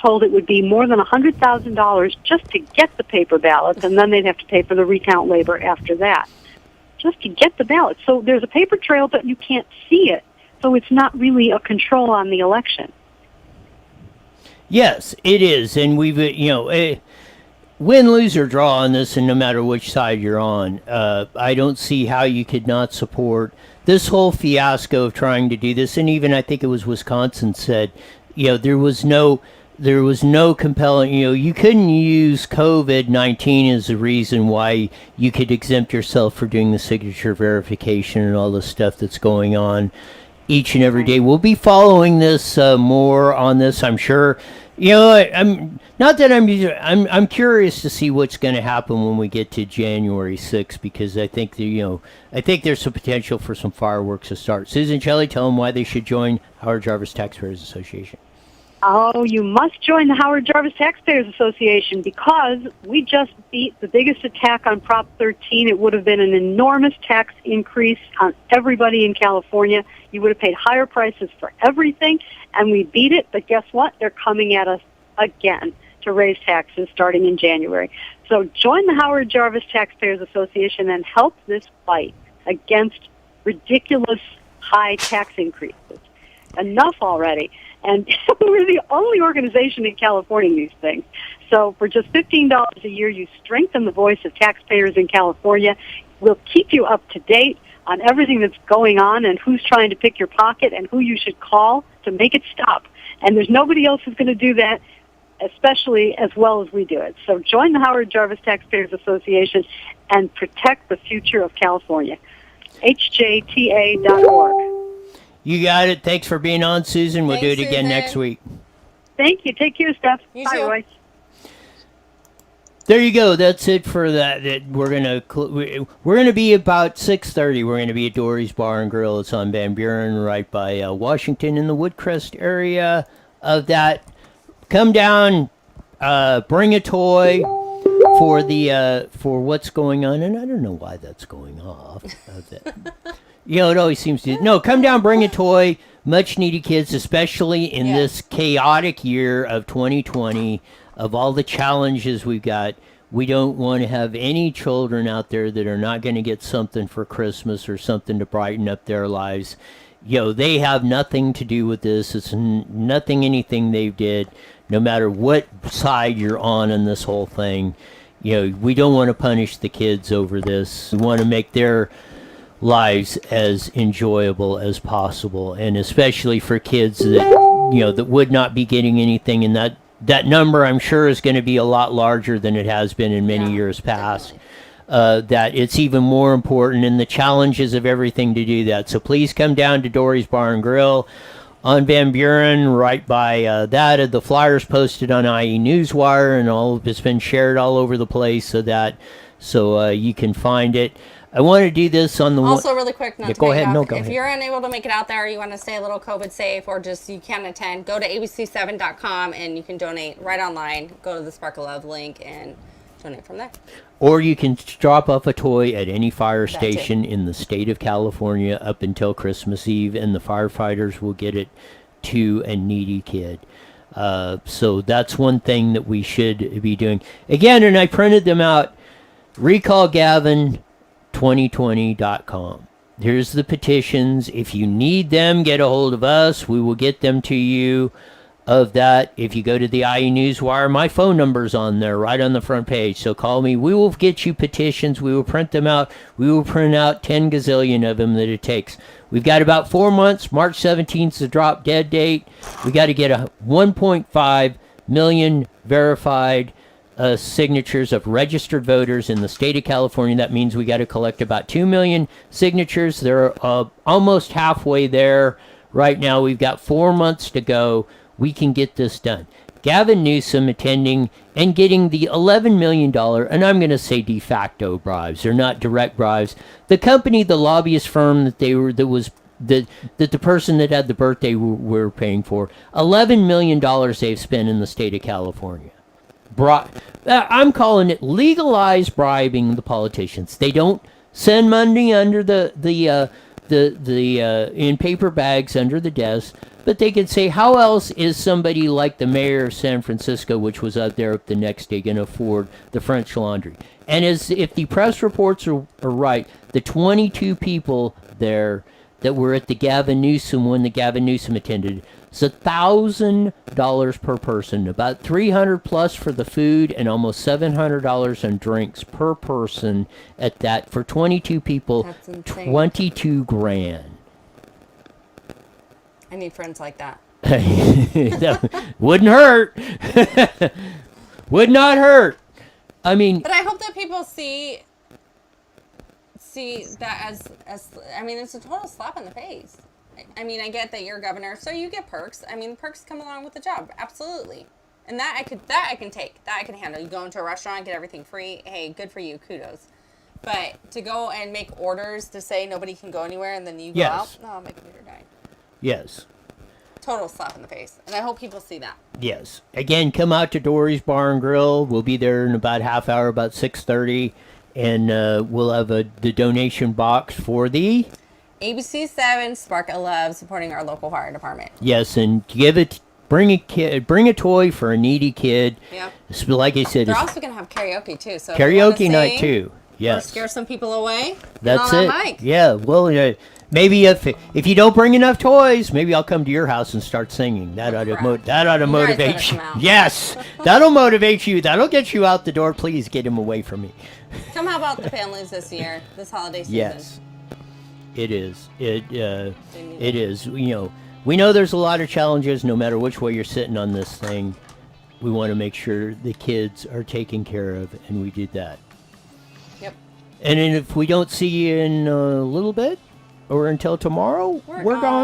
told it would be more than $100,000 just to get the paper ballots, and then they'd have to pay for the recount labor after that, just to get the ballots. So there's a paper trail, but you can't see it. So it's not really a control on the election. Yes, it is, and we've win, lose, or draw on this, and no matter which side you're on, I don't see how you could not support this whole fiasco of trying to do this. And even I think it was Wisconsin said, there was no compelling, you couldn't use COVID-19 as a reason why you could exempt yourself for doing the signature verification and all the stuff that's going on. each and every day. We'll be following this more on this, I'm sure. I'm not that I'm curious to see what's going to happen when we get to January 6th, because I think I think there's some potential for some fireworks to start. Susan Shelley, tell them why they should join Howard Jarvis Taxpayers Association. Oh, you must join the Howard Jarvis Taxpayers Association because we just beat the biggest attack on Prop 13. It would have been an enormous tax increase on everybody in California. You would have paid higher prices for everything, and we beat it. But guess what? They're coming at us again to raise taxes starting in January. So join the Howard Jarvis Taxpayers Association and help this fight against ridiculous high tax increases. Enough already. And we're the only organization in California doing these things. So for just $15 a year, you strengthen the voice of taxpayers in California. We'll keep you up to date on everything that's going on and who's trying to pick your pocket and who you should call to make it stop. And there's nobody else who's going to do that, especially as well as we do it. So join the Howard Jarvis Taxpayers Association and protect the future of California. HJTA.org. You got it. Thanks for being on, Susan. We'll do it again next week. Thank you. Take care, Steph. You Bye, too. Roy. There you go. That's it for that. We're gonna be about 6:30. We're gonna be at Dory's Bar and Grill. It's on Van Buren, right by Washington, in the Woodcrest area of that. Come down. Bring a toy for what's going on, and I don't know why that's going off. It always seems to. No, come down, bring a toy. Much needed kids, especially in this chaotic year of 2020, of all the challenges we've got. We don't want to have any children out there that are not going to get something for Christmas or something to brighten up their lives. They have nothing to do with this. It's anything they did, no matter what side you're on in this whole thing. We don't want to punish the kids over this. We want to make their lives as enjoyable as possible, and especially for kids that would not be getting anything, and that number I'm sure is going to be a lot larger than it has been in many years past. That it's even more important, and the challenges of everything to do that. So please come down to Dory's Bar and Grill on Van Buren, right by that. The flyers posted on IE Newswire, and it's been shared all over the place, so you can find it. I want to do this on the also really quick. Go ahead. No, go if ahead. you're unable to make it out there, or you want to stay a little COVID safe, or just you can't attend, go to abc7.com and you can donate right online. Go to the Spark of Love link and donate from there. Or you can drop off a toy at any fire station in the state of California up until Christmas Eve, and the firefighters will get it to a needy kid. So that's one thing that we should be doing. Again, and I printed them out. RecallGavin2020.com. Here's the petitions. If you need them, get a hold of us. We will get them to you. Of that, if you go to the IE Newswire, my phone number's on there, right on the front page. So call me. We will get you petitions. We will print them out. We will print out 10 gazillion of them that it takes. We've got about 4 months. March 17th is the drop dead date. We got to get 1.5 million verified signatures of registered voters in the state of California. That means we got to collect about 2 million signatures. They're almost halfway there right now. We've got 4 months to go. We can get this done. Gavin Newsom attending and getting the $11 million, and I'm going to say de facto bribes. They're not direct bribes. The company, the lobbyist firm that the person that had the birthday were paying for, $11 million they've spent in the state of California. I'm calling it legalized bribing the politicians. They don't send money under in paper bags under the desk, but they could say, how else is somebody like the mayor of San Francisco, which was out there the next day, going to afford the French Laundry? And if the press reports are right, the 22 people there that were at the Gavin Newsom when the Gavin Newsom attended, it's $1,000 per person, about $300 plus for the food, and almost $700 on drinks per person at that. For 22 people, That's insane. 22 grand. I need friends like that. That wouldn't hurt. Would not hurt. I mean, but I hope that people see that as I mean, it's a total slap in the face. I mean, I get that you're governor, so you get perks. I mean, perks come along with the job, absolutely. And that I can take, that I can handle. You go into a restaurant, get everything free. Hey, good for you, kudos. But to go and make orders to say nobody can go anywhere and then you go out, no, make a meter die. Yes. Total slap in the face. And I hope people see that. Yes. Again, come out to Dory's Bar and Grill. We'll be there in about half hour, about 6:30, and we'll have the donation box for the ABC7 Spark of Love, supporting our local fire department. Yes, and bring a toy for a needy kid. Yeah. Like I said, They're also going to have karaoke too. So karaoke night too. Yes. Or scare some people away. That's it. Yeah. Well, maybe if you don't bring enough toys, maybe I'll come to your house and start singing. That ought to motivate you. Yes, that'll motivate you. That'll get you out the door. Please get him away from me. Come help out the families this year, this holiday season. Yes, it is. It is. We know there's a lot of challenges. No matter which way you're sitting on this thing, we want to make sure the kids are taken care of, and we did that. Yep. And then if we don't see you in a little bit, or until tomorrow, we're gone.